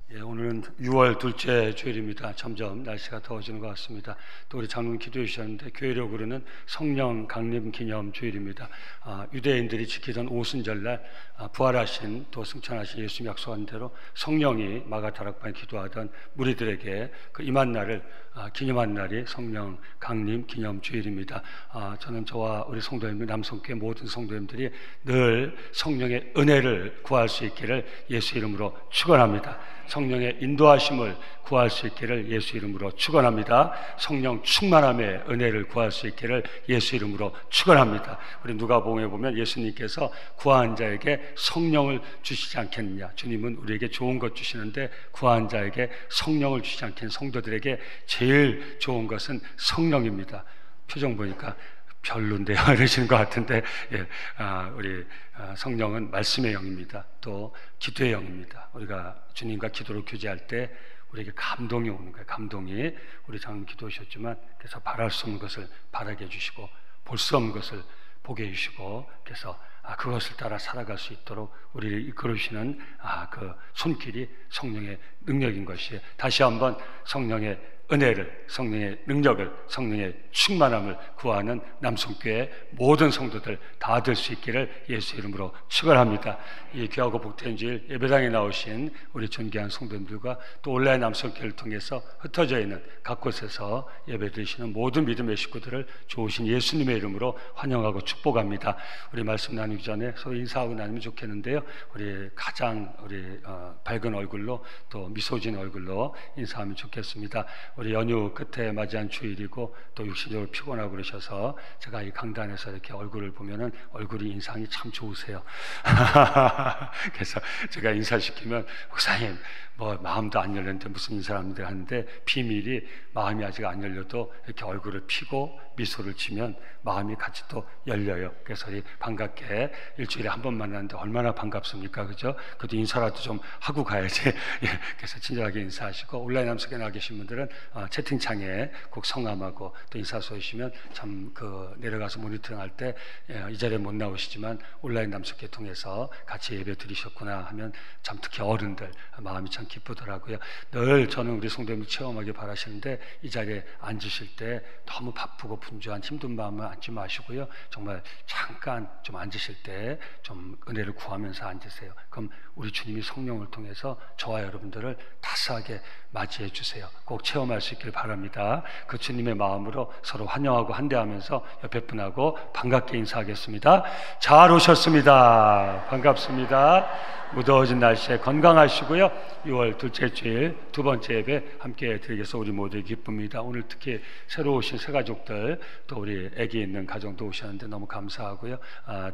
오늘은 6월 둘째 주일입니다. 점점 날씨가 더워지는 것 같습니다. 또 우리 장로님 기도해 주셨는데 교회력으로는 성령 강림 기념 주일입니다. 유대인들이 지키던 오순절날 부활하신 또 승천하신 예수님 약속한 대로 성령이 마가다락방에 기도하던 무리들에게 그 임한 날을 기념한 날이 성령 강림 기념 주일입니다. 저는 저와 우리 성도님들, 남성교회 모든 성도님들이 늘 성령의 은혜를 구할 수 있기를 예수 이름으로 축원합니다. 성령의 인도하심을 구할 수 있기를 예수 이름으로 축원합니다. 성령 충만함의 은혜를 구할 수 있기를 예수 이름으로 축원합니다. 우리 누가복음에 보면 예수님께서 구한 자에게 성령을 주시지 않겠느냐. 주님은 우리에게 좋은 것 주시는데 구한 자에게 성령을 주시지 않겠는 성도들에게 제일 좋은 것은 성령입니다. 표정 보니까 별론데요 이러시는 것 같은데 우리 성령은 말씀의 영입니다. 또 기도의 영입니다. 우리가 주님과 기도로 교제할 때 우리에게 감동이 오는 거예요. 감동이 우리 장로님 기도하셨지만 그래서 바랄 수 없는 것을 바라게 해주시고 볼 수 없는 것을 보게 해주시고 그래서 그것을 따라 살아갈 수 있도록 우리를 이끌으시는 그 손길이 성령의 능력인 것이 다시 한번 성령의 은혜를, 성령의 능력을, 성령의 충만함을 구하는 남성교회 모든 성도들 다 될 수 있기를 예수 이름으로 축원합니다. 이 귀하고 복된 주일 예배당에 나오신 우리 존귀한 성도님들과 또 온라인 남성교회를 통해서 흩어져 있는 각 곳에서 예배드리시는 모든 믿음의 식구들을 좋으신 예수님의 이름으로 환영하고 축복합니다. 우리 말씀 나누기 전에 서로 인사하고 나누면 좋겠는데요. 우리 가장 밝은 얼굴로 또 미소 지은 얼굴로 인사하면 좋겠습니다. 우리 연휴 끝에 맞이한 주일이고 또 육신적으로 피곤하고 그러셔서 제가 이 강단에서 이렇게 얼굴을 보면은 얼굴이 인상이 참 좋으세요. 그래서 제가 인사시키면 목사님 뭐 마음도 안 열렸는데 무슨 인사를 합니다 하는데 비밀이 마음이 아직 안 열려도 이렇게 얼굴을 피고 미소를 지면 마음이 같이 또 열려요. 그래서 반갑게 일주일에 한 번 만나는데 얼마나 반갑습니까? 그죠? 그래도 인사라도 좀 하고 가야지. 그래서 친절하게 인사하시고 온라인 남성에 나와 계신 분들은 채팅창에 꼭 성함하고 또 인사 쏘시면 참 내려가서 모니터링 할 때 이 자리에 못 나오시지만 온라인 남성회 통해서 같이 예배 드리셨구나 하면 참 특히 어른들 마음이 참 기쁘더라고요. 늘 저는 우리 성도님들 체험하길 바라시는데 이 자리에 앉으실 때 너무 바쁘고 분주한 힘든 마음을 앉지 마시고요. 정말 잠깐 좀 앉으실 때 좀 은혜를 구하면서 앉으세요. 그럼 우리 주님이 성령을 통해서 저와 여러분들을 따스하게 맞이해 주세요. 꼭 체험할 수 있길 바랍니다. 그 주님의 마음으로 서로 환영하고 한대하면서 옆에 분하고 반갑게 인사하겠습니다. 잘 오셨습니다. 반갑습니다. 무더워진 날씨에 건강하시고요. 6월 둘째 주일 두 번째 예배 함께 드리겠습니다. 우리 모두 기쁩니다. 오늘 특히 새로 오신 새 가족들 또 우리 아기 있는 가정도 오셨는데 너무 감사하고요.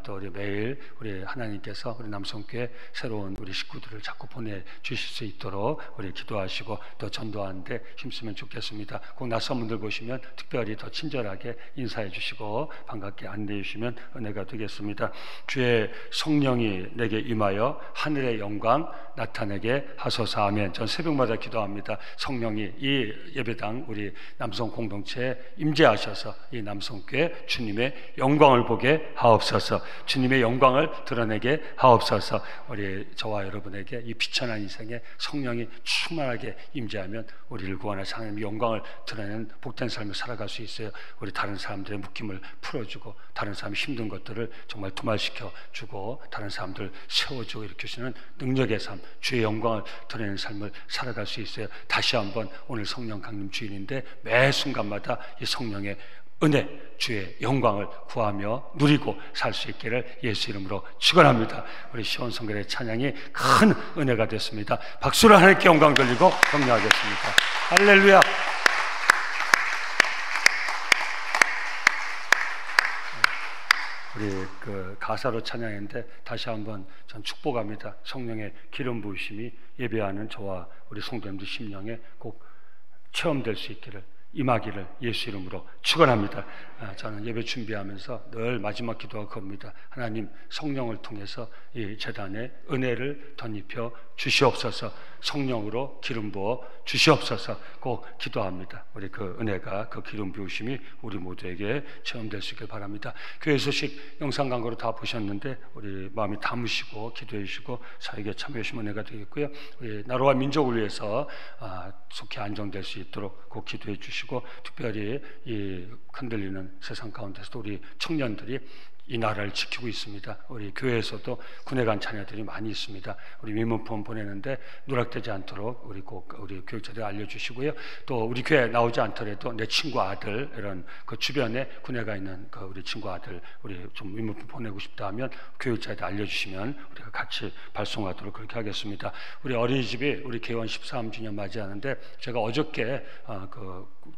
또 우리 매일 우리 하나님께서 우리 남성교회 새로운 우리 식구들을 자꾸 보내주실 수 있도록 우리 기도하시고 또 전도하는데 힘쓰면 좋겠습니다. 꼭 낯선 분들 보시면 특별히 더 친절하게 인사해 주시고 반갑게 안내해 주시면 은혜가 되겠습니다. 주의 성령이 내게 임하여 하늘의 영광 나타내게 하소서. 아멘. 전 새벽마다 기도합니다. 성령이 이 예배당 우리 남성 공동체에 임재하셔서 이 남성교회 주님의 영광을 보게 하옵소서. 주님의 영광을 드러내게 하옵소서. 우리 저와 여러분에게 이 비천한 인생에 성령이 충만하게 임재하면 우리를 구원하신 하나님의 영광을 드러내는 복된 삶을 살아갈 수 있어요. 우리 다른 사람들의 묶임을 풀어주고 다른 사람의 힘든 것들을 정말 두말시켜주고 다른 사람들 세워주고 이렇게 주시는 능력의 삶, 주의 영광을 드러내는 삶을 살아갈 수 있어요. 다시 한번 오늘 성령 강림 주일인데 매 순간마다 이 성령의 은혜, 주의 영광을 구하며 누리고 살 수 있기를 예수 이름으로 축원합니다. 우리 시온성결의 찬양이 큰 은혜가 됐습니다. 박수를 하나님께 영광 돌리고 격려하겠습니다. 할렐루야. 우리 가사로 찬양했는데 다시 한번 전 축복합니다. 성령의 기름 부으심이 예배하는 저와 우리 성도님들 심령에 꼭 체험될 수 있기를 임하기를 예수 이름으로 축원합니다. 저는 예배 준비하면서 늘 마지막 기도가 그겁니다. 하나님 성령을 통해서 이 제단에 은혜를 덧입혀 주시옵소서. 성령으로 기름 부어 주시옵소서 꼭 기도합니다. 우리 그 은혜가, 그 기름 부으심이 우리 모두에게 체험될 수 있길 바랍니다. 교회 소식 영상 광고로 다 보셨는데 우리 마음이 담으시고 기도해 주시고 사역에 참여해 주시면 은혜가 되겠고요. 우리 나라와 민족을 위해서 속히 안정될 수 있도록 꼭 기도해 주시고, 특별히 이 흔들리는 세상 가운데서도 우리 청년들이 이 나라를 지키고 있습니다. 우리 교회에서도 군에 간 자녀들이 많이 있습니다. 우리 위문폰 보내는데 누락되지 않도록 우리 꼭 우리 교육자들 알려주시고요. 또 우리 교회 나오지 않더라도 내 친구 아들, 이런 그 주변에 군에 가 있는 그 우리 친구 아들, 우리 좀 위문폰 보내고 싶다 하면 교육자들 알려주시면 우리가 같이 발송하도록 그렇게 하겠습니다. 우리 어린이집이 우리 개원 13주년 맞이하는데, 제가 어저께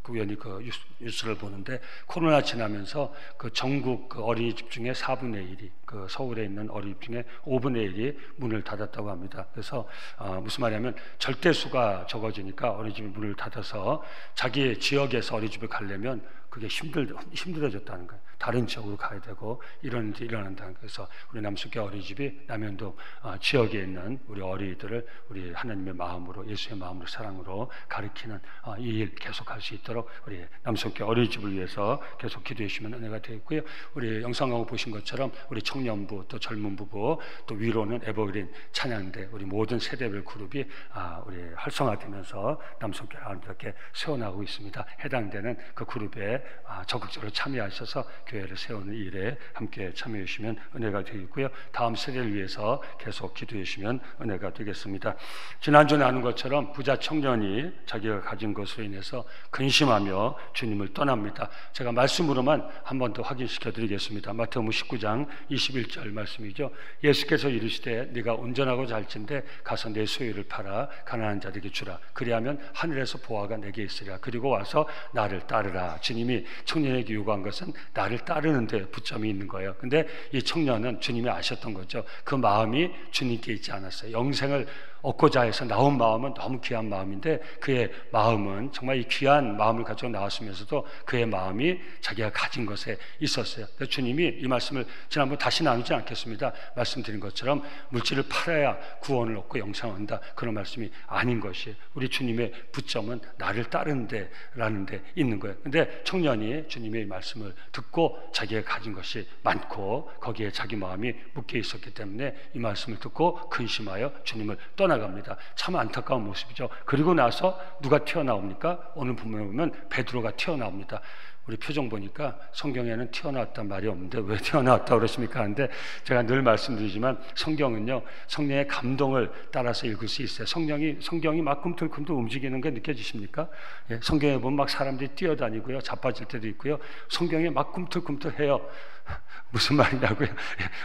우연히 그 뉴스를 보는데, 코로나 지나면서 그 전국 그 어린이집 중에 4분의 1이, 그 서울에 있는 어린이집 중에 5분의 1이 문을 닫았다고 합니다. 그래서 무슨 말이냐면 절대수가 적어지니까 어린이집이 문을 닫아서 자기 지역에서 어린이집을 가려면 그게 힘들어졌다는 거예요. 다른 지역으로 가야 되고 이런 일이 일어난다는 거예요. 그래서 우리 남숙교 어린이집이 남현동 지역에 있는 우리 어린이들을 우리 하나님의 마음으로, 예수의 마음으로, 사랑으로 가르치는 이 일 계속할 수 있도록 우리 남숙교 어린이집을 위해서 계속 기도해 주시면 은혜가 되겠고요. 우리 영상 광고 보신 것처럼 우리 청년부, 또 젊은 부부, 또 위로는 에버그린 찬양대, 우리 모든 세대별 그룹이 우리 활성화되면서 남숙교를 아름답게 세워나가고 있습니다. 해당되는 그 그룹에 적극적으로 참여하셔서 교회를 세우는 일에 함께 참여해 주시면 은혜가 되겠고요. 다음 세대를 위해서 계속 기도해 주시면 은혜가 되겠습니다. 지난주에 나눈 것처럼 부자 청년이 자기가 가진 것으로 인해서 근심하며 주님을 떠납니다. 제가 말씀으로만 한 번 더 확인시켜 드리겠습니다. 마태복음 19장 21절 말씀이죠. 예수께서 이르시되 네가 온전하고 잘진대 가서 내 소유를 팔아 가난한 자들에게 주라. 그리하면 하늘에서 보화가 내게 있으리라. 그리고 와서 나를 따르라. 주님이 청년에게 요구한 것은 나를 따르는 데 부점이 있는 거예요. 근데 이 청년은 주님이 아셨던 거죠. 그 마음이 주님께 있지 않았어요. 영생을 얻고자 해서 나온 마음은 너무 귀한 마음인데, 그의 마음은 정말 이 귀한 마음을 가지고 나왔으면서도 그의 마음이 자기가 가진 것에 있었어요. 그래서 주님이 이 말씀을 지난번 다시 나누지 않겠습니다. 말씀드린 것처럼 물질을 팔아야 구원을 얻고 영생을 얻는다, 그런 말씀이 아닌 것이에요. 우리 주님의 부점은 나를 따르는 데라는 데 있는 거예요. 근데 청년이 주님의 말씀을 듣고 자기가 가진 것이 많고 거기에 자기 마음이 묶여 있었기 때문에 이 말씀을 듣고 근심하여 주님을 떠나갑니다. 참 안타까운 모습이죠. 그리고 나서 누가 튀어나옵니까? 오늘 본문에 보면 베드로가 튀어나옵니다. 우리 표정 보니까 성경에는 튀어나왔단 말이 없는데 왜 튀어나왔다고 그러십니까? 하는데 제가 늘 말씀드리지만 성경은요, 성령의 감동을 따라서 읽을 수 있어요. 성경이 막 꿈틀꿈틀 움직이는 게 느껴지십니까? 예, 성경에 보면 막 사람들이 뛰어다니고요, 자빠질 때도 있고요. 성경이 막 꿈틀꿈틀해요. 무슨 말이냐고요?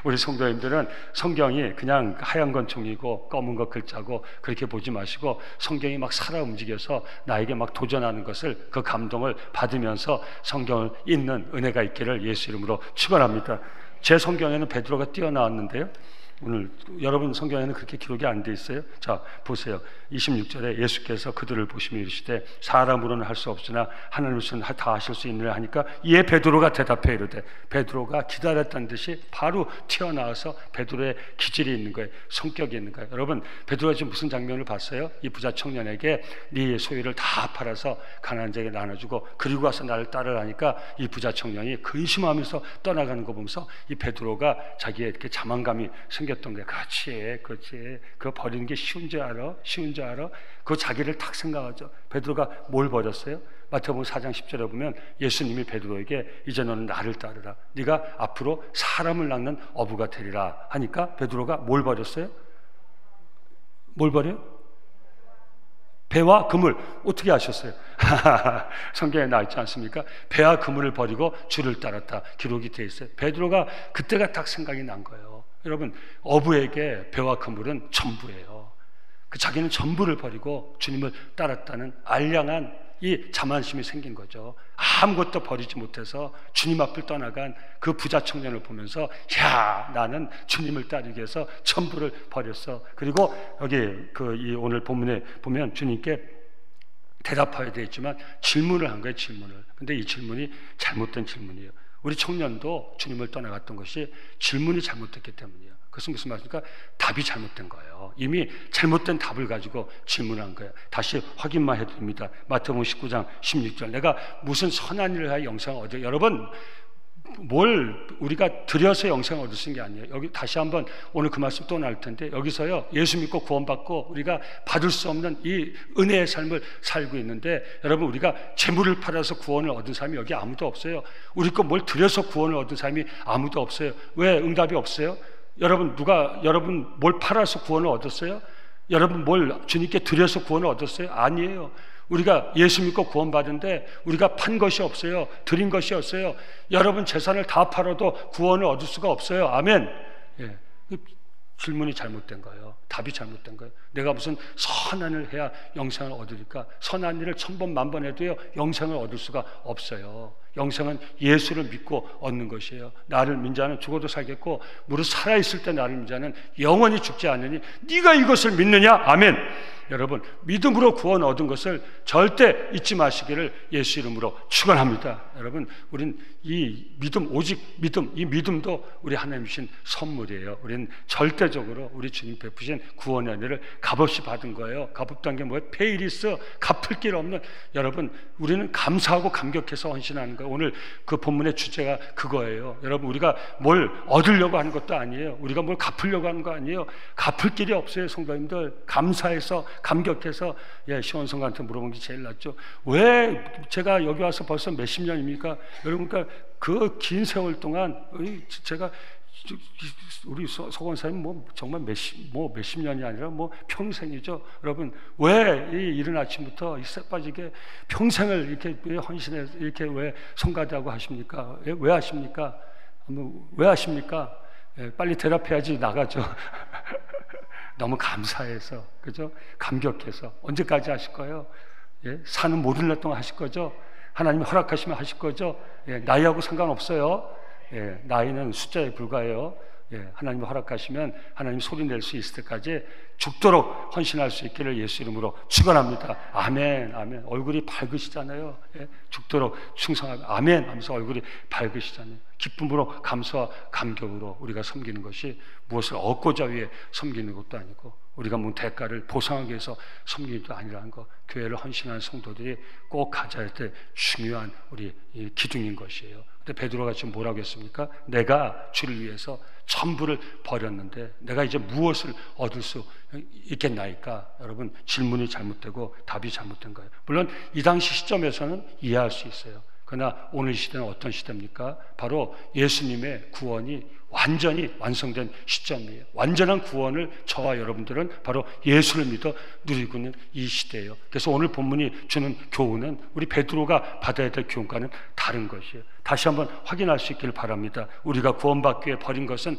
우리 성도님들은 성경이 그냥 하얀 권총이고 검은 것 글자고 그렇게 보지 마시고, 성경이 막 살아 움직여서 나에게 막 도전하는 것을, 그 감동을 받으면서 성경을 읽는 은혜가 있기를 예수 이름으로 축원합니다. 제 성경에는 베드로가 뛰어나왔는데요, 오늘 여러분 성경에는 그렇게 기록이 안 돼 있어요. 자, 보세요. 26절에 예수께서 그들을 보시며 이르시되 사람으로는 할 수 없으나 하나님으로서는 다 하실 수 있느냐 하니까, 이에 베드로가 대답해 이르되, 베드로가 기다렸다는 듯이 바로 튀어나와서 베드로의 기질이 있는 거예요. 성격이 있는 거예요. 여러분, 베드로가 지금 무슨 장면을 봤어요? 이 부자 청년에게 네 소유를 다 팔아서 가난한 자에게 나눠주고 그리고 와서 나를 따르라니까, 이 부자 청년이 근심하면서 떠나가는 거 보면서 이 베드로가 자기의 이렇게 자만감이 생겼던 거예요. 그렇지. 그거 버리는 게 쉬운 줄 알아? 그 자기를 탁 생각하죠. 베드로가 뭘 버렸어요? 마태복음 4장 10절에 보면 예수님이 베드로에게 이제 너는 나를 따르라. 네가 앞으로 사람을 낳는 어부가 되리라 하니까 베드로가 뭘 버렸어요? 뭘 버려요? 배와 그물. 어떻게 아셨어요? 성경에 나와 있지 않습니까? 배와 그물을 버리고 주를 따랐다, 기록이 되어 있어요. 베드로가 그때가 딱 생각이 난 거예요. 여러분, 어부에게 배와 그물은 전부예요. 그 자기는 전부를 버리고 주님을 따랐다는 알량한 이 자만심이 생긴 거죠. 아무것도 버리지 못해서 주님 앞을 떠나간 그 부자 청년을 보면서, 야, 나는 주님을 따르기 위해서 전부를 버렸어. 그리고 여기 이 오늘 본문에 보면 주님께 대답해야 되겠지만 질문을 한 거예요. 질문을. 근데 이 질문이 잘못된 질문이에요. 우리 청년도 주님을 떠나갔던 것이 질문이 잘못됐기 때문이에요. 그것은 무슨 말입니까? 답이 잘못된 거예요. 이미 잘못된 답을 가지고 질문한 거예요. 다시 확인만 해드립니다. 마태복음 19장 16절. 내가 무슨 선한 일을 하여 영생을 얻어. 여러분, 뭘 우리가 드려서 영생을 얻을 수 있는 게 아니에요. 여기 다시 한번 오늘 그 말씀 또 나올 텐데, 여기서요, 예수 믿고 구원받고 우리가 받을 수 없는 이 은혜의 삶을 살고 있는데, 여러분, 우리가 재물을 팔아서 구원을 얻은 사람이 여기 아무도 없어요. 우리 거 뭘 드려서 구원을 얻은 사람이 아무도 없어요. 왜 응답이 없어요? 여러분 뭘 팔아서 구원을 얻었어요? 여러분 뭘 주님께 드려서 구원을 얻었어요? 아니에요. 우리가 예수 믿고 구원받은데 우리가 판 것이 없어요. 드린 것이 없어요. 여러분 재산을 다 팔아도 구원을 얻을 수가 없어요. 아멘. 예. 질문이 잘못된 거예요. 답이 잘못된 거예요. 내가 무슨 선한 일을 해야 영생을 얻으니까, 선한 일을 1000번 만번 해도요 영생을 얻을 수가 없어요. 영생은 예수를 믿고 얻는 것이에요. 나를 믿는 자는 죽어도 살겠고 무릇 살아있을 때 나를 믿는 자는 영원히 죽지 않으니 네가 이것을 믿느냐? 아멘. 여러분, 믿음으로 구원 얻은 것을 절대 잊지 마시기를 예수 이름으로 축원합니다. 여러분, 우린 이 믿음, 오직 믿음, 이 믿음도 우리 하나님 주신 선물이에요. 우리는 절대적으로 우리 주님 베푸신 구원의 은혜를 값없이 받은 거예요. 값없다는 게 뭐예요? 페이리스, 갚을 길 없는. 여러분, 우리는 감사하고 감격해서 헌신하는 거예요. 오늘 그 본문의 주제가 그거예요. 여러분, 우리가 뭘 얻으려고 하는 것도 아니에요. 우리가 뭘 갚으려고 하는 거 아니에요. 갚을 길이 없어요. 성도님들, 감사해서 감격해서. 시원성한테 물어본 게 제일 낫죠. 왜 제가 여기 와서 벌써 몇십 년입니까? 여러분, 그러니까 그 긴 세월 동안 제가 우리 서건사님 정말 몇십 년이 아니라 평생이죠. 여러분, 왜 이 이른 아침부터 이 쎄빠지게 평생을 이렇게 헌신해 이렇게 왜 성가대하고 하십니까? 왜 하십니까? 왜 하십니까? 빨리 대답해야지 나가죠. 너무 감사해서, 그죠? 감격해서. 언제까지 하실 거예요? 사는 모든 날 동안 하실 거죠? 하나님이 허락하시면 하실 거죠? 나이하고 상관없어요. 나이는 숫자에 불과해요. 하나님이 허락하시면 하나님이 소리 낼 수 있을 때까지 죽도록 헌신할 수 있기를 예수 이름으로 축원합니다. 아멘, 아멘. 얼굴이 밝으시잖아요. 죽도록 충성하고 아멘 하면서 얼굴이 밝으시잖아요. 기쁨으로, 감사와 감격으로 우리가 섬기는 것이 무엇을 얻고자 위해 섬기는 것도 아니고, 우리가 뭔 대가를 보상하기 위해서 섬기는 것도 아니라는 것, 교회를 헌신하는 성도들이 꼭 가져야 될 중요한 우리 기둥인 것이에요. 근데 베드로가 지금 뭐라고 했습니까? 내가 주를 위해서 전부를 버렸는데 내가 이제 무엇을 얻을 수 있겠나이까? 여러분, 질문이 잘못되고 답이 잘못된 거예요. 물론 이 당시 시점에서는 이해할 수 있어요. 그러나 오늘 시대는 어떤 시대입니까? 바로 예수님의 구원이 완전히 완성된 시점이에요. 완전한 구원을 저와 여러분들은 바로 예수를 믿어 누리고 있는 이 시대예요. 그래서 오늘 본문이 주는 교훈은 우리 베드로가 받아야 될 교훈과는 다른 것이에요. 다시 한번 확인할 수 있기를 바랍니다. 우리가 구원받기 위해 버린 것은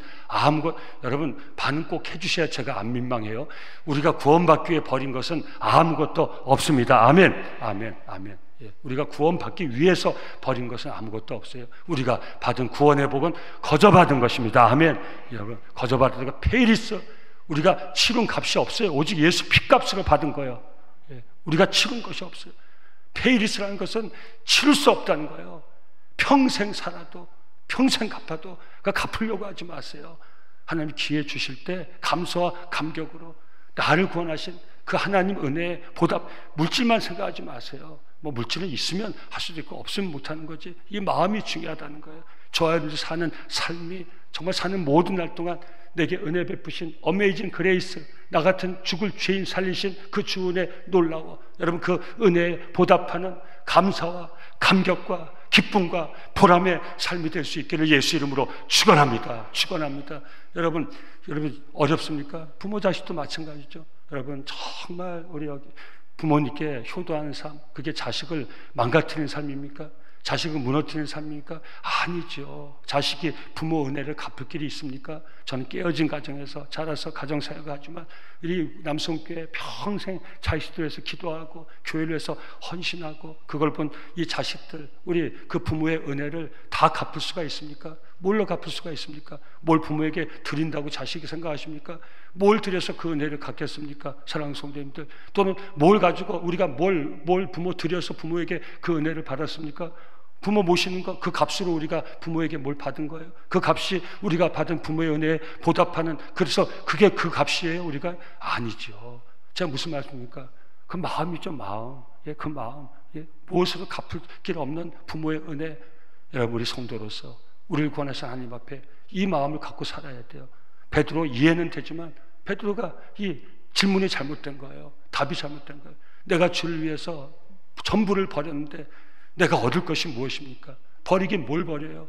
여러분 반응 꼭 해주셔야 제가 안 민망해요. 우리가 구원받기 위해 버린 것은 아무것도 없습니다. 아멘, 아멘, 아멘. 우리가 구원받기 위해서 버린 것은 아무것도 없어요. 우리가 받은 구원의 복은 거저받은 것입니다. 아멘. 여러분, 거저받은 것 페이리스, 우리가 치른 값이 없어요. 오직 예수 피값으로 받은 거예요. 우리가 치른 것이 없어요. 페이리스라는 것은 치를 수 없다는 거예요. 평생 살아도, 평생 갚아도 갚으려고 하지 마세요. 하나님 기회 주실 때 감사와 감격으로 나를 구원하신 그 하나님 은혜에 보답, 물질만 생각하지 마세요. 물질은 있으면 할 수도 있고 없으면 못하는 거지. 이 마음이 중요하다는 거예요. 저와 여러분이 사는 삶이, 정말 사는 모든 날 동안 내게 은혜 베푸신 어메이징 그레이스, 나 같은 죽을 죄인 살리신 그 주 은혜 놀라워. 여러분, 그 은혜에 보답하는 감사와 감격과 기쁨과 보람의 삶이 될 수 있기를 예수 이름으로 축원합니다. 축원합니다. 여러분 어렵습니까? 부모 자식도 마찬가지죠. 여러분, 정말 우리 여기 부모님께 효도하는 삶, 그게 자식을 망가뜨리는 삶입니까? 자식을 무너뜨리는 삶입니까? 아니죠. 자식이 부모 은혜를 갚을 길이 있습니까? 저는 깨어진 가정에서 자라서 가정사역을 하지만 우리 남성교회 평생 자식들 위해서 기도하고 교회를 위해서 헌신하고, 그걸 본 이 자식들, 우리 그 부모의 은혜를 다 갚을 수가 있습니까? 뭘로 갚을 수가 있습니까? 뭘 부모에게 드린다고 자식이 생각하십니까? 뭘 드려서 그 은혜를 갚겠습니까? 사랑하는 성도님들, 또는 뭘 가지고 우리가 뭘 부모 드려서 부모에게 그 은혜를 받았습니까? 부모 모시는 거, 그 값으로 우리가 부모에게 뭘 받은 거예요? 그 값이 우리가 받은 부모의 은혜에 보답하는, 그래서 그게 그 값이에요? 우리가? 아니죠. 제가 무슨 말씀입니까? 그 마음이죠, 마음. 예, 그 마음. 예, 무엇으로 갚을 길 없는 부모의 은혜. 여러분, 우리 성도로서 우리를 구원하신 하나님 앞에 이 마음을 갖고 살아야 돼요. 베드로 이해는 되지만 베드로가 이 질문이 잘못된 거예요. 답이 잘못된 거예요. 내가 주를 위해서 전부를 버렸는데 내가 얻을 것이 무엇입니까? 버리긴 뭘 버려요?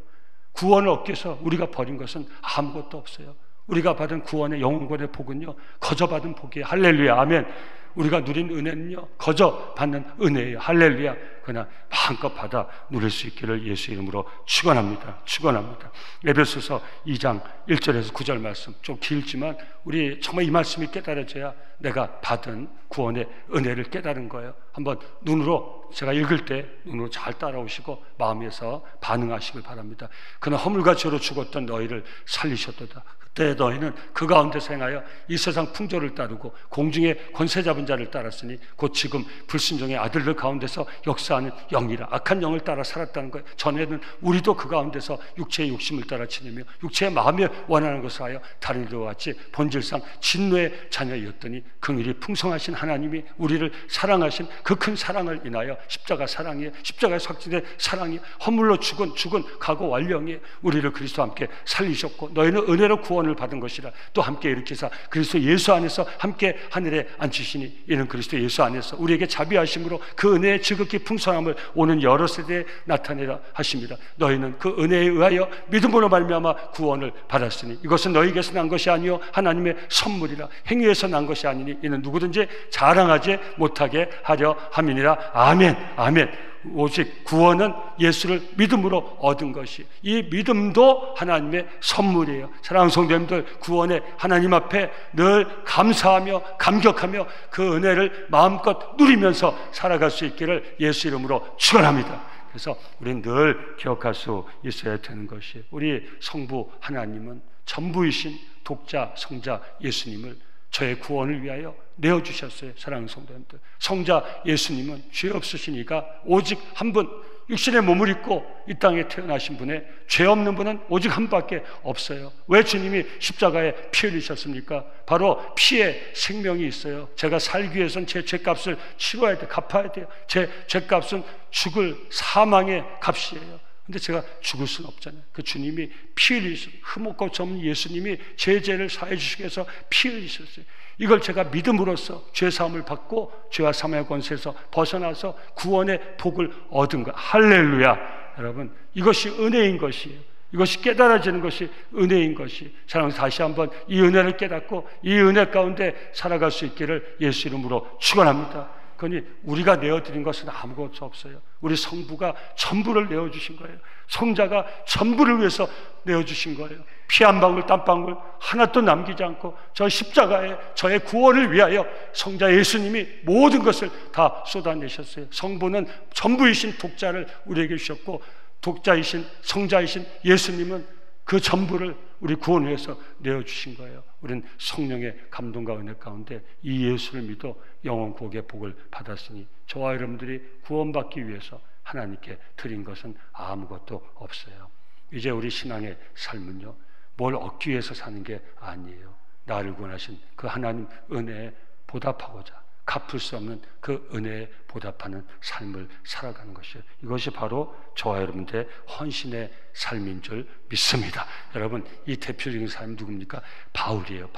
구원을 얻기 위해서 우리가 버린 것은 아무것도 없어요. 우리가 받은 구원의 영원의 복은요, 거저 받은 복이에요. 할렐루야, 아멘. 우리가 누린 은혜는요, 거저 받는 은혜예요. 할렐루야. 그러나 마음껏 받아 누릴 수 있기를 예수 이름으로 축원합니다. 축원합니다. 에베소서 2장 1절에서 9절 말씀, 좀 길지만 우리 정말 이 말씀이 깨달아져야 내가 받은 구원의 은혜를 깨달은 거예요. 한번 눈으로, 제가 읽을 때 눈으로 잘 따라오시고 마음에서 반응하시길 바랍니다. 그는 허물과 죄로 죽었던 너희를 살리셨도다. 그때 너희는 그 가운데서 행하여 이 세상 풍조를 따르고 공중의 권세 잡은 자를 따랐으니 곧 지금 불순종의 아들들 가운데서 역사하는 영이라. 악한 영을 따라 살았다는 거예요. 전에는 우리도 그 가운데서 육체의 욕심을 따라 지내며 육체의 마음에 원하는 것을 하여 다른 이들과 같이 본질상 진노의 자녀였더니 긍휼이 풍성하신 하나님이 우리를 사랑하신 그 큰 사랑을 인하여, 십자가 사랑이에요. 십자가에서 확증된 사랑이, 허물로 죽은 각오 완령이 우리를 그리스도와 함께 살리셨고 너희는 은혜로 구원을 받은 것이라. 또 함께 일으키사 그리스도 예수 안에서 함께 하늘에 앉히시니 이는 그리스도 예수 안에서 우리에게 자비하심으로 그 은혜의 지극히 풍성함을 오는 여러 세대에 나타내라 하십니다. 너희는 그 은혜에 의하여 믿음으로 말미암아 구원을 받았으니 이것은 너희에게서 난 것이 아니요 하나님의 선물이라. 행위에서 난 것이 아니니 이는 누구든지 자랑하지 못하게 하려 함이니라. 아멘. 아멘. 오직 구원은 예수를 믿음으로 얻은 것이, 이 믿음도 하나님의 선물이에요. 사랑하는 성도님들, 구원에 하나님 앞에 늘 감사하며 감격하며 그 은혜를 마음껏 누리면서 살아갈 수 있기를 예수 이름으로 축원합니다. 그래서 우리는 늘 기억할 수 있어야 되는 것이, 우리 성부 하나님은 전부이신 독자 성자 예수님을 저의 구원을 위하여 내어주셨어요. 사랑하는 성도님들, 성자 예수님은 죄 없으신 이가 오직 한 분, 육신의 몸을 입고 이 땅에 태어나신 분의 죄 없는 분은 오직 한 밖에 없어요. 왜 주님이 십자가에 피 흘리셨습니까? 바로 피에 생명이 있어요. 제가 살기 위해서는 제 죄값을 치러야 돼요. 갚아야 돼요. 제 죄값은 죽을 사망의 값이에요. 근데 제가 죽을 수는 없잖아요. 그 주님이 피 흘리셨어요. 흠없고 없는 예수님이 제 죄를 사해 주시기 위해서 피 흘리셨어요. 이걸 제가 믿음으로써 죄사함을 받고 죄와 사망의 권세에서 벗어나서 구원의 복을 얻은 것. 할렐루야. 여러분, 이것이 은혜인 것이에요. 이것이 깨달아지는 것이 은혜인 것이. 사랑하는, 다시 한번 이 은혜를 깨닫고 이 은혜 가운데 살아갈 수 있기를 예수 이름으로 축원합니다. 그러니 우리가 내어드린 것은 아무것도 없어요. 우리 성부가 전부를 내어주신 거예요. 성자가 전부를 위해서 내어주신 거예요. 피 한 방울 땀방울 하나도 남기지 않고 저 십자가에 저의 구원을 위하여 성자 예수님이 모든 것을 다 쏟아내셨어요. 성부는 전부이신 독자를 우리에게 주셨고, 독자이신 성자이신 예수님은 그 전부를 우리 구원을 위해서 내어주신 거예요. 우리는 성령의 감동과 은혜 가운데 이 예수를 믿어 영원 구원의 복을 받았으니 저와 여러분들이 구원받기 위해서 하나님께 드린 것은 아무것도 없어요. 이제 우리 신앙의 삶은요, 뭘 얻기 위해서 사는 게 아니에요. 나를 구원하신 그 하나님 은혜에 보답하고자 갚을 수 없는 그 은혜에 보답하는 삶을 살아가는 것이에요. 이것이 바로 저와 여러분들의 헌신의 삶인 줄 믿습니다. 여러분, 이 대표적인 사람이 누굽니까? 바울이에요.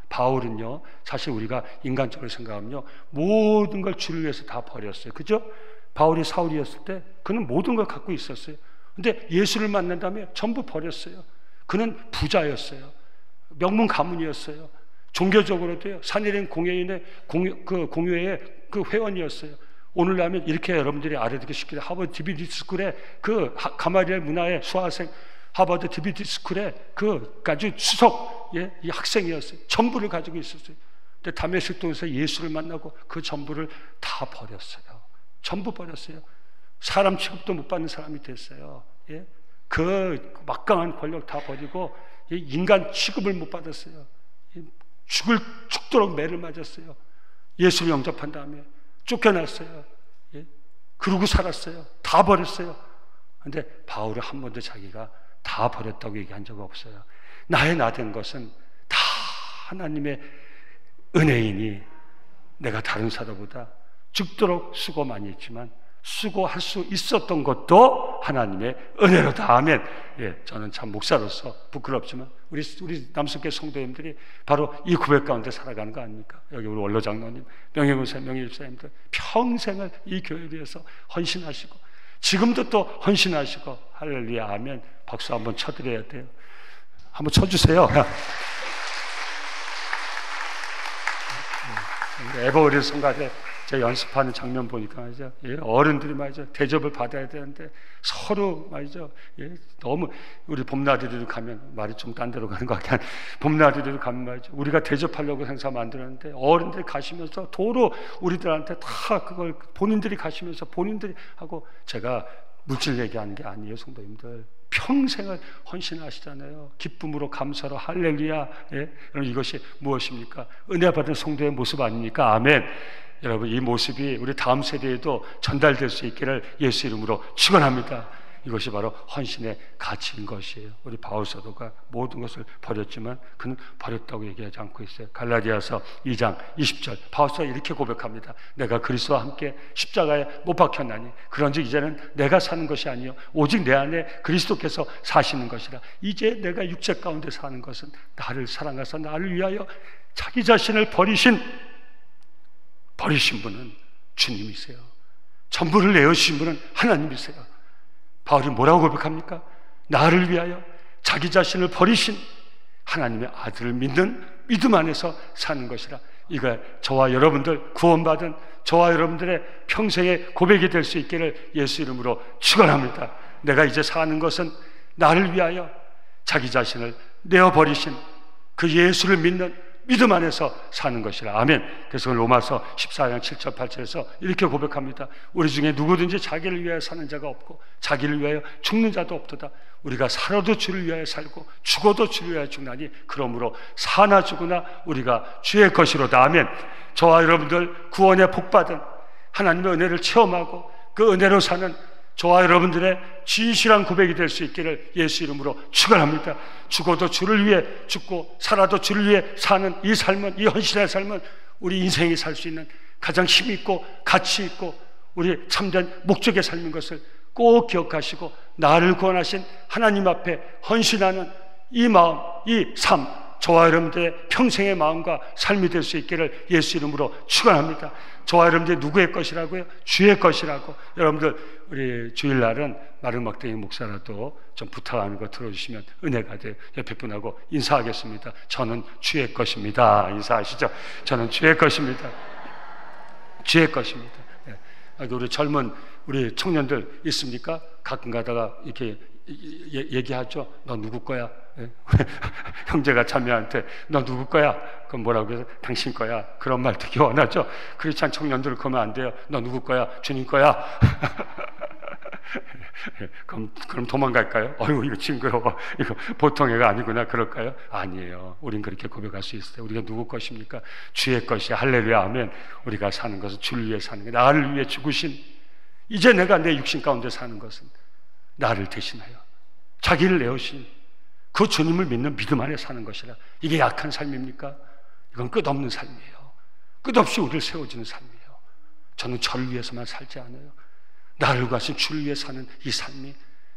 바울은요, 사실 우리가 인간적으로 생각하면요, 모든 걸 주를 위해서 다 버렸어요. 그죠? 바울이 사울이었을 때 그는 모든 걸 갖고 있었어요. 근데 예수를 만난 다음에 전부 버렸어요. 그는 부자였어요. 명문 가문이었어요. 종교적으로도요, 산일행 공회인의 공회의 그 회원이었어요. 오늘날 하면 이렇게 여러분들이 알아듣기 쉽게, 하버드 디비디 스쿨의 그 가마리엘 문화의 수학생, 하버드 디비디 스쿨의 그 아주 수석 이 학생이었어요. 전부를 가지고 있었어요. 근데 다메섹 동에서 예수를 만나고 그 전부를 다 버렸어요. 전부 버렸어요. 사람 취급도 못 받는 사람이 됐어요. 예? 그 막강한 권력 다 버리고 인간 취급을 못 받았어요. 죽도록 매를 맞았어요. 예수를 영접한 다음에 쫓겨났어요. 예? 그러고 살았어요. 다 버렸어요. 근데 바울은 한 번도 자기가 다 버렸다고 얘기한 적 없어요. 나의 나 된 것은 다 하나님의 은혜이니 내가 다른 사도보다 죽도록 수고 많이 했지만 수고할 수 있었던 것도 하나님의 은혜로다. 아멘. 예, 저는 참 목사로서 부끄럽지만 우리 남성교 성도님들이 바로 이 고백 가운데 살아가는 거 아닙니까? 여기 우리 원로 장로님, 명예군사, 명예집사님들 평생을 이 교회를 위해서 헌신하시고 지금도 또 헌신하시고 할렐루야 아멘. 박수 한번 쳐드려야 돼요. 한번 쳐주세요. 에버그린 성가대 제가 연습하는 장면 보니까 말이죠. 예, 어른들이 말이죠. 대접을 받아야 되는데 서로 말이죠. 예, 너무 우리 봄나들이도 가면 말이 좀 딴 데로 가는 것 같긴 한 봄나들이도 가면 말이죠. 우리가 대접하려고 행사 만들었는데 어른들이 가시면서 도로 우리들한테 다 그걸 본인들이 가시면서 본인들이 하고 제가 물질 얘기하는 게 아니에요, 성도님들. 평생을 헌신하시잖아요. 기쁨으로 감사로 할렐루야. 예? 여러분 이것이 무엇입니까? 은혜 받은 성도의 모습 아닙니까? 아멘. 여러분 이 모습이 우리 다음 세대에도 전달될 수 있기를 예수 이름으로 축원합니다. 이것이 바로 헌신의 가치인 것이에요. 우리 바울 사도가 모든 것을 버렸지만 그는 버렸다고 얘기하지 않고 있어요. 갈라디아서 2장 20절 바울 사도가 이렇게 고백합니다. 내가 그리스도와 함께 십자가에 못 박혔나니 그런즉 이제는 내가 사는 것이 아니요 오직 내 안에 그리스도께서 사시는 것이라. 이제 내가 육체 가운데 사는 것은 나를 사랑하사 나를 위하여 자기 자신을 버리신 분은 주님이세요. 전부를 내어주신 분은 하나님이세요. 바울이 뭐라고 고백합니까? 나를 위하여 자기 자신을 버리신 하나님의 아들을 믿는 믿음 안에서 사는 것이라. 이거 저와 여러분들 구원받은 저와 여러분들의 평생의 고백이 될 수 있기를 예수 이름으로 축원합니다. 내가 이제 사는 것은 나를 위하여 자기 자신을 내어버리신 그 예수를 믿는 믿음 안에서 사는 것이라. 아멘. 그래서 로마서 14장 7절 8절에서 이렇게 고백합니다. 우리 중에 누구든지 자기를 위하여 사는 자가 없고 자기를 위하여 죽는 자도 없도다. 우리가 살아도 주를 위하여 살고 죽어도 주를 위하여 죽나니 그러므로 사나 죽으나 우리가 주의 것이로다. 아멘. 저와 여러분들 구원의 복받은 하나님의 은혜를 체험하고 그 은혜로 사는 저와 여러분들의 진실한 고백이 될 수 있기를 예수 이름으로 축원합니다. 죽어도 주를 위해 죽고 살아도 주를 위해 사는 이 삶은, 이 헌신의 삶은 우리 인생이 살 수 있는 가장 힘 있고 가치 있고 우리 참된 목적의 삶인 것을 꼭 기억하시고 나를 구원하신 하나님 앞에 헌신하는 이 마음, 이 삶, 저와 여러분들의 평생의 마음과 삶이 될 수 있기를 예수 이름으로 축원합니다. 저와 여러분들이 누구의 것이라고요? 주의 것이라고. 여러분들 우리 주일날은 마르막댕이 목사라도 좀 부탁하는 거 들어주시면 은혜가 돼요. 옆에 분하고 인사하겠습니다. 저는 주의 것입니다. 인사하시죠. 저는 주의 것입니다. 주의 것입니다. 네. 우리 젊은 우리 청년들 있습니까? 가끔 가다가 이렇게 얘기하죠. 너 누구 거야? 네. 형제가 자매한테 너 누구 거야? 그럼 뭐라고 해서 당신 거야. 그런 말 되게 원하죠. 크리스찬 청년들 그러면 안 돼요. 너 누구 거야? 주님 거야. 그럼 도망갈까요? 어휴 이거 징그러워. 이거 보통 애가 아니구나. 그럴까요? 아니에요. 우린 그렇게 고백할 수 있어요. 우리가 누구 것입니까? 주의 것이야. 할렐루야 아멘. 우리가 사는 것은 주를 위해 사는 게 나를 위해 죽으신 이제 내가 내 육신 가운데 사는 것은 나를 대신하여 자기를 내어신 그 주님을 믿는 믿음 안에 사는 것이라. 이게 약한 삶입니까? 이건 끝없는 삶이에요. 끝없이 우리를 세워주는 삶이에요. 저는 저를 위해서만 살지 않아요. 나를 구하신 주를 위해 사는 이 삶이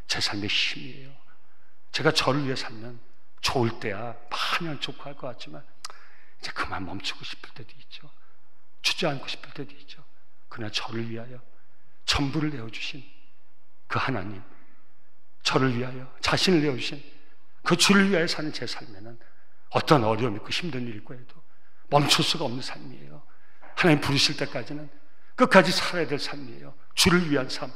제 삶의 힘이에요. 제가 저를 위해 살면 좋을 때야 마냥 좋고 할 것 같지만 이제 그만 멈추고 싶을 때도 있죠. 주저앉고 싶을 때도 있죠. 그러나 저를 위하여 전부를 내어주신 그 하나님, 저를 위하여 자신을 내어주신 그 주를 위하여 사는 제 삶에는 어떤 어려움이 있고 힘든 일일 거에도 멈출 수가 없는 삶이에요. 하나님 부르실 때까지는 끝까지 살아야 될 삶이에요. 주를 위한 삶.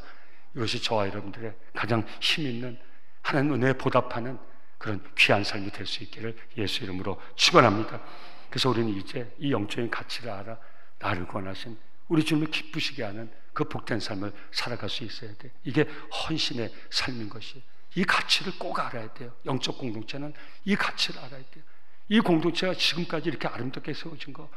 이것이 저와 여러분들의 가장 힘 있는 하나님 은혜에 보답하는 그런 귀한 삶이 될 수 있기를 예수 이름으로 축원합니다. 그래서 우리는 이제 이 영적인 가치를 알아 나를 구원하신 우리 주님을 기쁘시게 하는 그 복된 삶을 살아갈 수 있어야 돼. 이게 헌신의 삶인 것이. 이 가치를 꼭 알아야 돼요. 영적 공동체는 이 가치를 알아야 돼요. 이 공동체가 지금까지 이렇게 아름답게 세워진 거,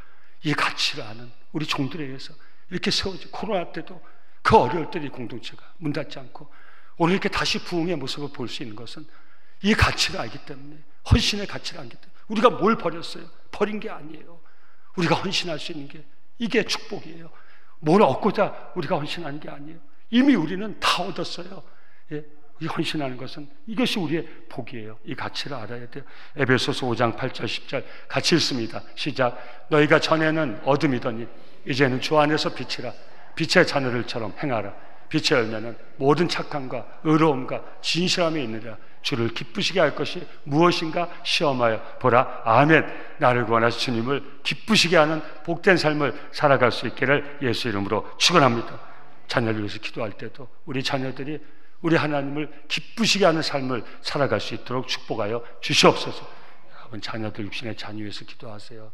이 가치를 아는 우리 종들에 의해서 이렇게 세워진 코로나 때도 그 어려울 때 이 공동체가 문 닫지 않고 오늘 이렇게 다시 부흥의 모습을 볼 수 있는 것은 이 가치를 알기 때문에, 헌신의 가치를 알기 때문에. 우리가 뭘 버렸어요? 버린 게 아니에요. 우리가 헌신할 수 있는 게 이게 축복이에요. 뭘 얻고자 우리가 헌신하는 게 아니에요. 이미 우리는 다 얻었어요. 예? 이 헌신하는 것은 이것이 우리의 복이에요. 이 가치를 알아야 돼요. 에베소서 5장 8절 10절 같이 읽습니다. 시작. 너희가 전에는 어둠이더니 이제는 주 안에서 빛이라. 빛의 자녀들처럼 행하라. 빛의 열매는 모든 착함과 의로움과 진실함이 있느니라. 주를 기쁘시게 할 것이 무엇인가 시험하여 보라. 아멘. 나를 구원하신 주님을 기쁘시게 하는 복된 삶을 살아갈 수 있기를 예수 이름으로 축원합니다. 자녀를 위해서 기도할 때도 우리 자녀들이 우리 하나님을 기쁘시게 하는 삶을 살아갈 수 있도록 축복하여 주시옵소서. 여러분, 자녀들 육신의 자녀 위해서 기도하세요.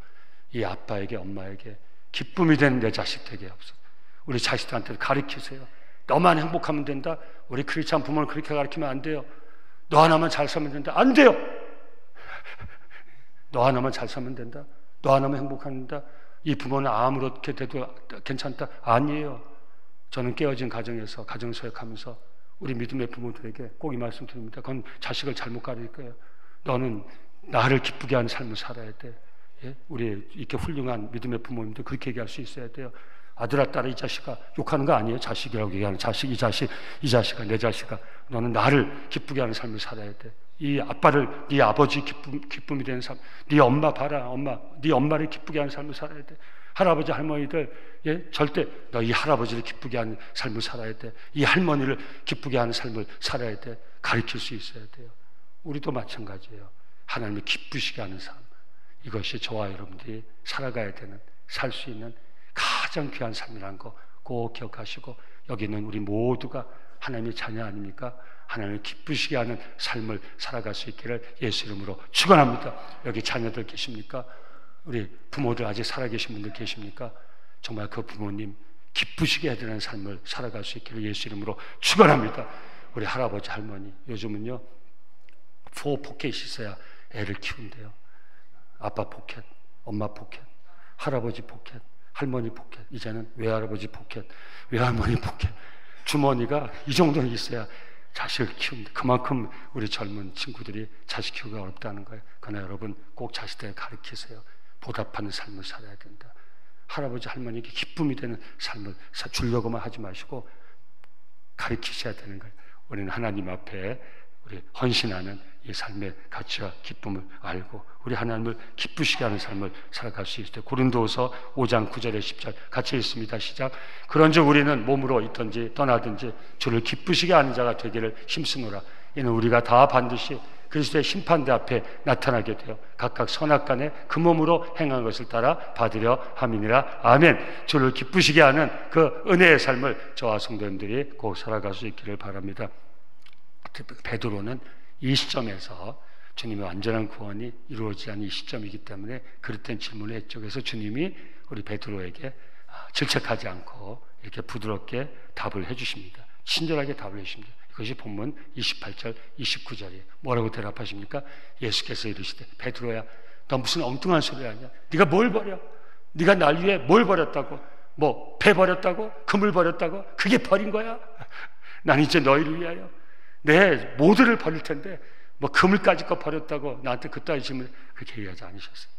이 아빠에게, 엄마에게 기쁨이 되는 내 자식 되게 하옵소서. 우리 자식들한테 가르치세요. 너만 행복하면 된다. 우리 크리스찬 부모는 그렇게 가르치면 안 돼요. 너 하나만 잘 살면 된다. 안 돼요. 너 하나만 잘 살면 된다. 너 하나만 행복한다. 이 부모는 아무렇게 돼도 괜찮다. 아니에요. 저는 깨어진 가정에서 가정서역하면서 우리 믿음의 부모들에게 꼭 이 말씀 드립니다. 그건 자식을 잘못 가르칠 거예요. 너는 나를 기쁘게 하는 삶을 살아야 돼. 예? 우리 이렇게 훌륭한 믿음의 부모님들 그렇게 얘기할 수 있어야 돼요. 아들아, 딸아, 이 자식아, 욕하는 거 아니에요. 자식이라고 얘기하는 자식, 이 자식아, 내 자식아, 너는 나를 기쁘게 하는 삶을 살아야 돼. 이 아빠를, 네 아버지 기쁨이 되는 삶, 네 엄마 봐라, 엄마, 네 엄마를 기쁘게 하는 삶을 살아야 돼. 할아버지, 할머니들, 예, 절대 너 이 할아버지를 기쁘게 하는 삶을 살아야 돼. 이 할머니를 기쁘게 하는 삶을 살아야 돼. 가르칠 수 있어야 돼요. 우리도 마찬가지예요. 하나님을 기쁘시게 하는 삶, 이것이 저와 여러분들이 살아가야 되는, 살 수 있는 가장 귀한 삶이라는 거 꼭 기억하시고, 여기는 우리 모두가 하나님의 자녀 아닙니까? 하나님을 기쁘시게 하는 삶을 살아갈 수 있기를 예수 이름으로 축원합니다. 여기 자녀들 계십니까? 우리 부모들 아직 살아계신 분들 계십니까? 정말 그 부모님 기쁘시게 해야 되는 삶을 살아갈 수 있기를 예수 이름으로 축원합니다. 우리 할아버지 할머니 요즘은요 4포켓이 있어야 애를 키운대요. 아빠 포켓, 엄마 포켓, 할아버지 포켓, 할머니 포켓, 이제는 외할아버지 포켓, 외할머니 포켓, 주머니가 이 정도는 있어야 자식을 키운다. 그만큼 우리 젊은 친구들이 자식 키우기가 어렵다는 거예요. 그러나 여러분 꼭 자식들에게 가르치세요. 보답하는 삶을 살아야 된다. 할아버지 할머니에게 기쁨이 되는 삶을 주려고만 하지 마시고 가르치셔야 되는 거예요. 우리는 하나님 앞에 우리 헌신하는 이 삶의 가치와 기쁨을 알고 우리 하나님을 기쁘시게 하는 삶을 살아갈 수 있을 때, 고린도후서 5장 9절에 10절 같이 읽습니다. 시작. 그런즉 우리는 몸으로 있든지 떠나든지 주를 기쁘시게 하는 자가 되기를 힘쓰노라. 이는 우리가 다 반드시 그리스도의 심판대 앞에 나타나게 되어 각각 선악간에 그 몸으로 행한 것을 따라 받으려 함이니라. 아멘. 주를 기쁘시게 하는 그 은혜의 삶을 저와 성도님들이 꼭 살아갈 수 있기를 바랍니다. 베드로는 이 시점에서 주님의 완전한 구원이 이루어지지 않은 이 시점이기 때문에 그릇된 질문을 했죠. 그래서 주님이 우리 베드로에게 질책하지 않고 이렇게 부드럽게 답을 해주십니다. 친절하게 답을 해주십니다. 이것이 본문 28절, 29절이에요. 뭐라고 대답하십니까? 예수께서 이르시되 베드로야, 너 무슨 엉뚱한 소리 하냐? 네가 뭘 버려? 네가 날 위해 뭘 버렸다고? 뭐 배 버렸다고? 금을 버렸다고? 그게 버린 거야? 난 이제 너희를 위하여 내 모두를 버릴 텐데 뭐 금을까지 거 버렸다고 나한테 그따위 질문을 그렇게 얘기하지 않으셨어요.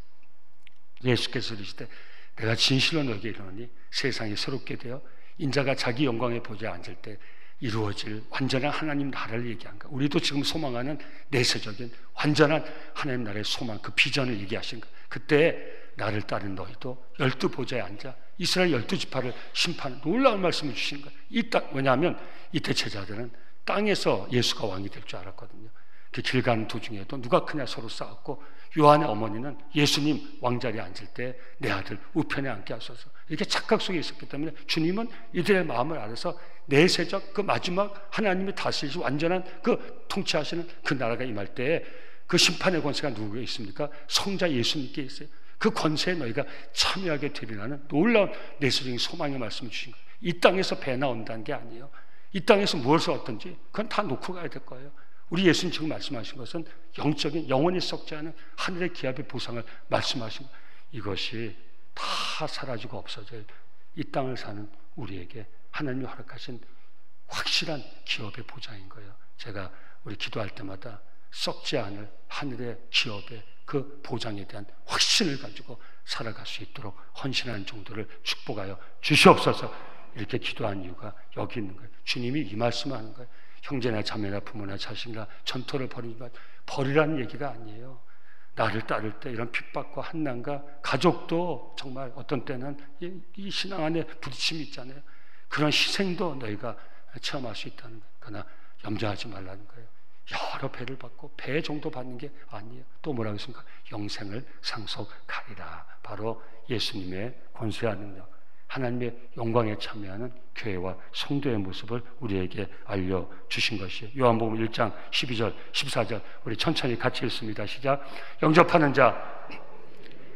예수께서 이르시되 내가 진실로 너에게 이르노니 세상이 새롭게 되어 인자가 자기 영광의 보좌에 앉을 때 이루어질 완전한 하나님 나라를 얘기한 거야. 우리도 지금 소망하는 내세적인 완전한 하나님 나라의 소망, 그 비전을 얘기하신 거야. 그때 나를 따른 너희도 12보좌에 앉아 이스라엘 12지파를 심판하는 놀라운 말씀을 주신 거야. 이 땅, 왜냐하면 이때 제자들은 땅에서 예수가 왕이 될 줄 알았거든요. 그 길 가는 도중에도 누가 크냐 서로 싸웠고, 요한의 어머니는 예수님 왕자리에 앉을 때 내 아들 우편에 앉게 하소서, 이렇게 착각 속에 있었기 때문에 주님은 이들의 마음을 알아서 내세적 그 마지막 하나님의 다스리시 완전한 그 통치하시는 그 나라가 임할 때에 그 심판의 권세가 누구에 있습니까? 성자 예수님께 있어요. 그 권세에 너희가 참여하게 되리라는 놀라운 내세적인 소망의 말씀을 주신 거예요. 이 땅에서 배 나온다는 게 아니에요. 이 땅에서 무엇을 얻든지 그건 다 놓고 가야 될 거예요. 우리 예수님 지금 말씀하신 것은 영적인 영원히 썩지 않은 하늘의 기업의 보상을 말씀하신 거예요. 이것이 다 사라지고 없어질 이 땅을 사는 우리에게 하나님이 허락하신 확실한 기업의 보장인 거예요. 제가 우리 기도할 때마다 썩지 않을 하늘의 기업의 그 보장에 대한 확신을 가지고 살아갈 수 있도록 헌신하는 정도를 축복하여 주시옵소서. 이렇게 기도한 이유가 여기 있는 거예요. 주님이 이 말씀을 하는 거예요. 형제나 자매나 부모나 자식이나 전토를 버리라는 얘기가 아니에요. 나를 따를 때 이런 핍박과 한난과 가족도 정말 어떤 때는 이 신앙 안에 부딪힘이 있잖아요. 그런 희생도 너희가 체험할 수 있다는 거예요. 그러나 염려하지 말라는 거예요. 여러 배를 받고 배 정도 받는 게 아니에요. 또 뭐라고 했습니까? 영생을 상속하리라. 바로 예수님의 권세와 능력, 하나님의 영광에 참여하는 교회와 성도의 모습을 우리에게 알려주신 것이에요. 요한복음 1장 12절 14절 우리 천천히 같이 읽습니다. 시작. 영접하는 자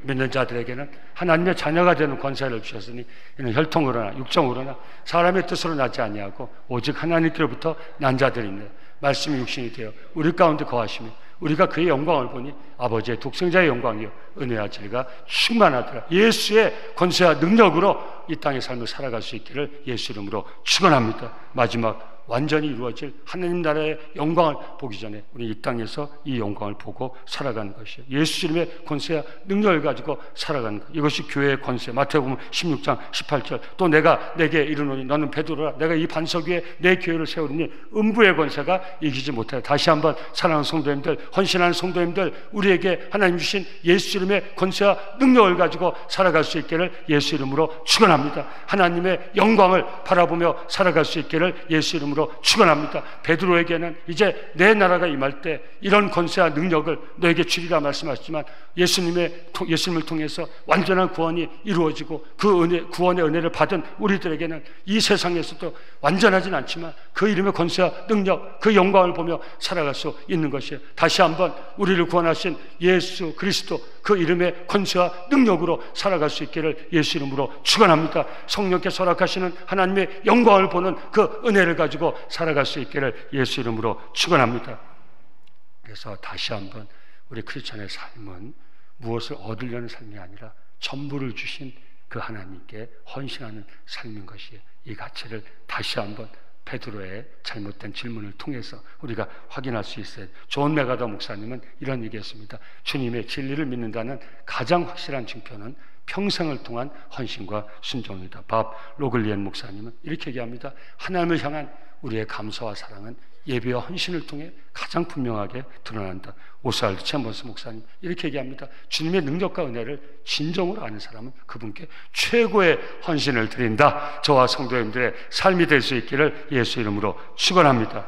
믿는 자들에게는 하나님의 자녀가 되는 권세를 주셨으니 이는 혈통으로나 육정으로나 사람의 뜻으로 나지 아니하고 오직 하나님께로부터 난 자들이네. 말씀이 육신이 되어 우리 가운데 거하시며 우리가 그의 영광을 보니 아버지의 독생자의 영광이요 은혜와 진리가 충만하더라. 예수의 권세와 능력으로 이 땅의 삶을 살아갈 수 있기를 예수 이름으로 축원합니다. 마지막 완전히 이루어질 하나님 나라의 영광을 보기 전에 우리 이 땅에서 이 영광을 보고 살아가는 것이에요. 예수 이름의 권세와 능력을 가지고 살아가는 것. 이것이 교회의 권세. 마태복음 16장 18절 또 내가 내게 이르노니 너는 베드로라. 내가 이 반석 위에 내 교회를 세우리니 음부의 권세가 이기지 못하리라. 다시 한번 사랑하는 성도님들, 헌신하는 성도님들, 우리에게 하나님 주신 예수 이름의 권세와 능력을 가지고 살아갈 수 있기를 예수 이름으로 축원합니다. 하나님의 영광을 바라보며 살아갈 수 있기를 예수 이름으로 축원합니다. 베드로에게는 이제 내 나라가 임할 때 이런 권세와 능력을 너에게 주리라 말씀하셨지만 예수님을 통해서 완전한 구원이 이루어지고 그 은혜, 구원의 은혜를 받은 우리들에게는 이 세상에서도 완전하진 않지만 그 이름의 권세와 능력, 그 영광을 보며 살아갈 수 있는 것이에요. 다시 한번 우리를 구원하신 예수 그리스도 그 이름의 권세와 능력으로 살아갈 수 있기를 예수 이름으로 축원합니다. 성령께서 허락하시는 하나님의 영광을 보는 그 은혜를 가지고 살아갈 수 있기를 예수 이름으로 축원합니다. 그래서 다시 한번 우리 크리스천의 삶은 무엇을 얻으려는 삶이 아니라 전부를 주신 그 하나님께 헌신하는 삶인 것이에요. 이 가치를 다시 한번 베드로의 잘못된 질문을 통해서 우리가 확인할 수 있어요. 존 메가더 목사님은 이런 얘기했습니다. 주님의 진리를 믿는다는 가장 확실한 증표는 평생을 통한 헌신과 순종이다. 밥 로글리엔 목사님은 이렇게 얘기합니다. 하나님을 향한 우리의 감사와 사랑은 예배와 헌신을 통해 가장 분명하게 드러난다. 오스왈드 챔버스 목사님 이렇게 얘기합니다. 주님의 능력과 은혜를 진정으로 아는 사람은 그분께 최고의 헌신을 드린다. 저와 성도님들의 삶이 될 수 있기를 예수 이름으로 축원합니다.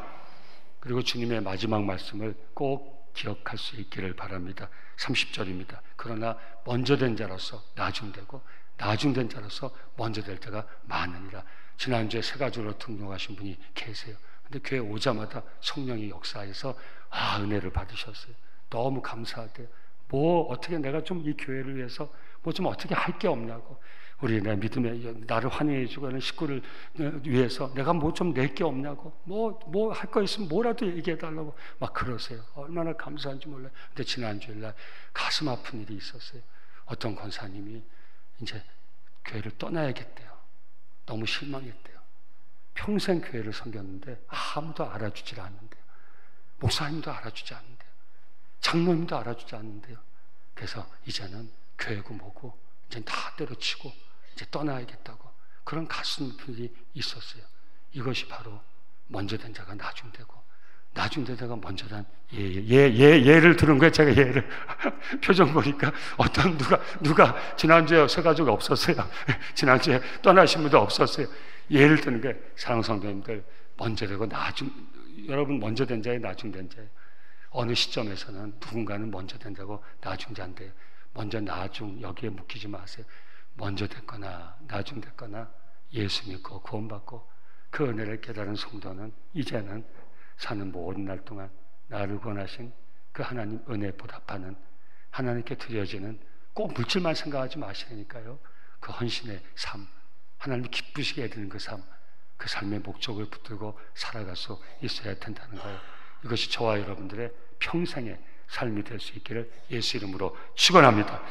그리고 주님의 마지막 말씀을 꼭 기억할 수 있기를 바랍니다. 30절입니다. 그러나 먼저 된 자로서 나중되고 나중된 자로서 먼저 될 때가 많으니라. 지난주에 세 가지로 등록하신 분이 계세요. 근데 교회 오자마자 성령이 역사해서 은혜를 받으셨어요. 너무 감사하대요. 어떻게 내가 좀 이 교회를 위해서 좀 어떻게 할 게 없냐고. 우리 내 믿음에 나를 환영해주고 하는 식구를 위해서 내가 좀 낼 게 없냐고. 할 거 있으면 뭐라도 얘기해달라고 막 그러세요. 얼마나 감사한지 몰라요. 근데 지난주일날 가슴 아픈 일이 있었어요. 어떤 권사님이 이제 교회를 떠나야겠대요. 너무 실망했대요. 평생 교회를 섬겼는데 아무도 알아주질 않는데요. 목사님도 알아주지 않는데요. 장로님도 알아주지 않는데요. 그래서 이제는 교회고 뭐고 이제 다 때려치고 이제 떠나야겠다고 그런 가슴이 있었어요. 이것이 바로 먼저 된 자가 나중되고 나중된 자가 먼저 된 예를 들은 거예요. 제가 예를 표정 보니까 어떤 누가 지난주에 서가지고 없었어요. 지난주에 떠나신 분도 없었어요. 예를 드는 게 사랑하는 성도님들 먼저 되고 여러분 먼저 된 자에 나중된 자예요. 어느 시점에서는 누군가는 먼저 된 자고 나중자인데 먼저 나중 여기에 묶이지 마세요. 먼저 됐거나 나중 됐거나 예수 믿고 구원받고 그 은혜를 깨달은 성도는 이제는 사는 모든 날 동안 나를 구원하신 그 하나님 은혜에 보답하는 하나님께 드려지는 꼭 물질만 생각하지 마시라니까요. 그 헌신의 삶, 하나님이 기쁘시게 해드리는 그 삶, 그 삶의 목적을 붙들고 살아갈 수 있어야 된다는 거예요. 이것이 저와 여러분들의 평생의 삶이 될 수 있기를 예수 이름으로 축원합니다.